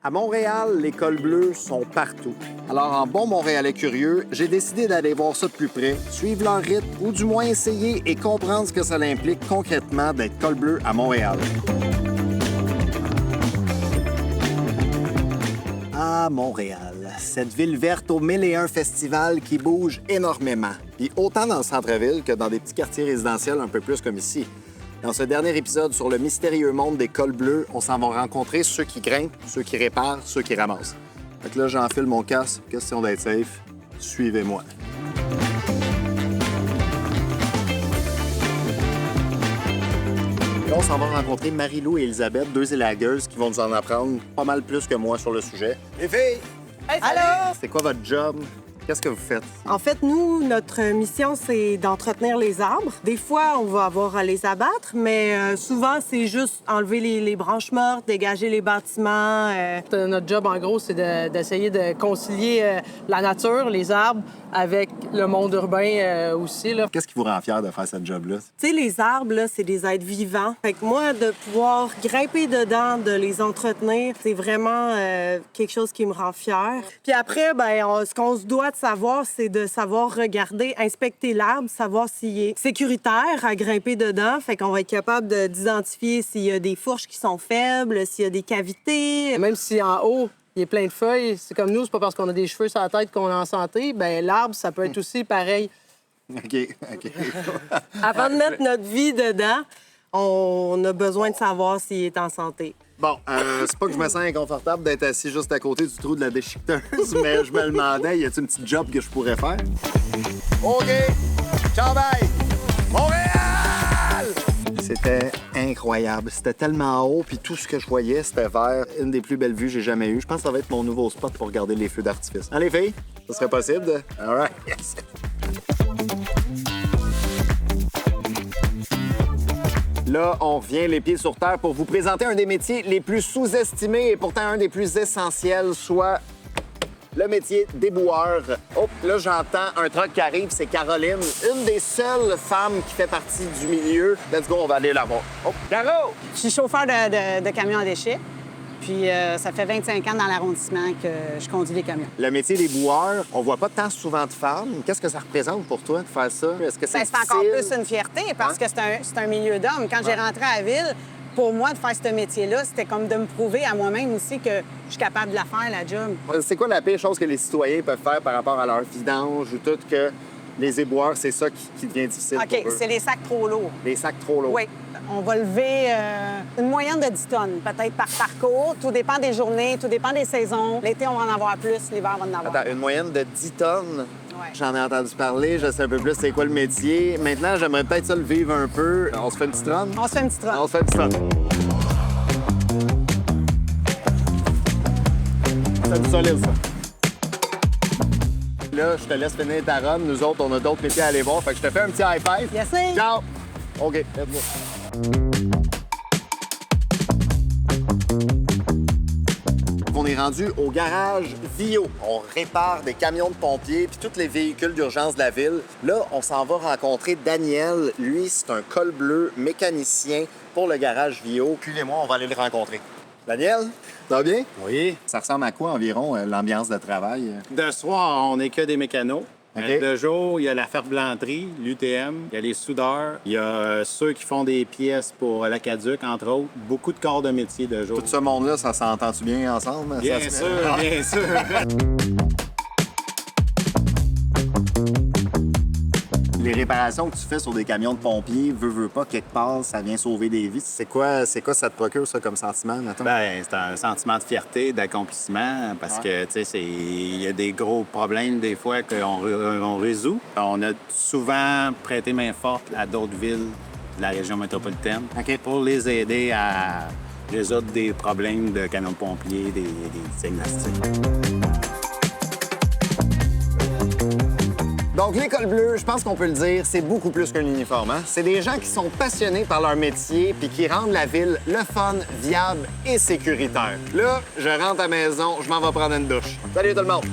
À Montréal, les cols bleus sont partout. Alors, en bon Montréalais curieux, j'ai décidé d'aller voir ça de plus près, suivre leur rythme ou du moins essayer et comprendre ce que ça implique concrètement d'être col bleu à Montréal. Ah, Montréal, cette ville verte aux 1001 festivals qui bouge énormément. Puis autant dans le centre-ville que dans des petits quartiers résidentiels un peu plus comme ici. Dans ce dernier épisode sur le mystérieux monde des cols bleus, on s'en va rencontrer ceux qui grimpent, ceux qui réparent, ceux qui ramassent. Fait que là, j'enfile mon casque, question d'être safe. Suivez-moi. Là, on s'en va rencontrer Marie-Lou et Elisabeth, deux élagueuses qui vont nous en apprendre pas mal plus que moi sur le sujet. Les filles! Hey, allô? C'est quoi votre job? Qu'est-ce que vous faites? En fait, nous, notre mission, c'est d'entretenir les arbres. Des fois, on va avoir à les abattre, mais souvent, c'est juste enlever les branches mortes, dégager les bâtiments. Notre job, en gros, c'est d'essayer de concilier la nature, les arbres, avec le monde urbain aussi. Là. Qu'est-ce qui vous rend fier de faire ce job-là? Tu sais, les arbres, là, c'est des êtres vivants. Fait que moi, de pouvoir grimper dedans, de les entretenir, c'est vraiment quelque chose qui me rend fière. Puis après, ce qu'on se doit de savoir, c'est de savoir regarder, inspecter l'arbre, savoir s'il est sécuritaire à grimper dedans. Fait qu'on va être capable d'identifier s'il y a des fourches qui sont faibles, s'il y a des cavités. Même si en haut, il est plein de feuilles, c'est comme nous, c'est pas parce qu'on a des cheveux sur la tête qu'on est en santé. Bien, l'arbre, ça peut être aussi pareil. OK. Avant de mettre notre vie dedans, on a besoin de savoir s'il est en santé. Bon, c'est pas que je me sens inconfortable d'être assis juste à côté du trou de la déchiqueteuse, mais je me demandais, y a-t-il une petite job que je pourrais faire? OK! Ciao, bye! Montréal! C'était incroyable. C'était tellement haut, puis tout ce que je voyais, c'était vert. Une des plus belles vues que j'ai jamais eues. Je pense que ça va être mon nouveau spot pour regarder les feux d'artifice. Hein, les filles? Ça serait possible de... All right, yes! Là, on revient les pieds sur terre pour vous présenter un des métiers les plus sous-estimés et pourtant un des plus essentiels, soit le métier d'éboueur. Oh, là, j'entends un truck qui arrive, c'est Caroline, une des seules femmes qui fait partie du milieu. Let's go, on va aller la voir. Oh, Caro! Je suis chauffeur de camion à déchets. Puis ça fait 25 ans dans l'arrondissement que je conduis les camions. Le métier d'éboueur, on voit pas tant souvent de femmes. Qu'est-ce que ça représente pour toi de faire ça? Est-ce que c'est C'est encore plus une fierté parce que c'est un milieu d'hommes. Quand j'ai rentré à la ville, pour moi, de faire ce métier-là, c'était comme de me prouver à moi-même aussi que je suis capable de la faire, la job. C'est quoi la pire chose que les citoyens peuvent faire par rapport à leur vidange ou tout que les éboueurs, c'est ça qui devient difficile pour eux? OK, c'est les sacs trop lourds. Les sacs trop lourds. Oui. On va lever une moyenne de 10 tonnes, peut-être par parcours. Tout dépend des journées, tout dépend des saisons. L'été, on va en avoir plus, l'hiver, on va en avoir. Attends, une moyenne de 10 tonnes? Ouais. J'en ai entendu parler, je sais un peu plus c'est quoi le métier. Maintenant, j'aimerais peut-être ça le vivre un peu. On se fait une petite run? On se fait une petite run. On se fait une petite run. C'est du solide, ça. Là, je te laisse finir ta run. Nous autres, on a d'autres métiers à aller voir. Fait que je te fais un petit high five. Yes, sir. Ciao! OK, let's On est rendu au garage Vio. On répare des camions de pompiers puis tous les véhicules d'urgence de la ville. Là, on s'en va rencontrer Daniel. Lui, c'est un col bleu mécanicien pour le garage Vio. Puis et moi, on va aller le rencontrer. Daniel, ça va bien? Oui. Ça ressemble à quoi environ l'ambiance de travail? De soir, on n'est que des mécanos. OK. De jour, il y a la ferblanterie, l'UTM, il y a les soudeurs, il y a ceux qui font des pièces pour la Caduc, entre autres. Beaucoup de corps de métier de jour. Tout ce monde-là, ça s'entend-tu bien ensemble? Bien Ça se- sûr, bien sûr. Les réparations que tu fais sur des camions de pompiers, veux pas, quelque part, ça vient sauver des vies. C'est quoi ça te procure, ça, comme sentiment, mettons? Ben, c'est un sentiment de fierté, d'accomplissement, parce que, tu sais, il y a des gros problèmes, des fois, qu'on résout. On a souvent prêté main forte à d'autres villes de la région métropolitaine OK. pour les aider à résoudre des problèmes de camions de pompiers, des diagnostics. Donc, l'école bleue, je pense qu'on peut le dire, c'est beaucoup plus qu'un uniforme. Hein? C'est des gens qui sont passionnés par leur métier puis qui rendent la ville le fun, viable et sécuritaire. Là, je rentre à la maison, je m'en vais prendre une douche. Salut tout le monde!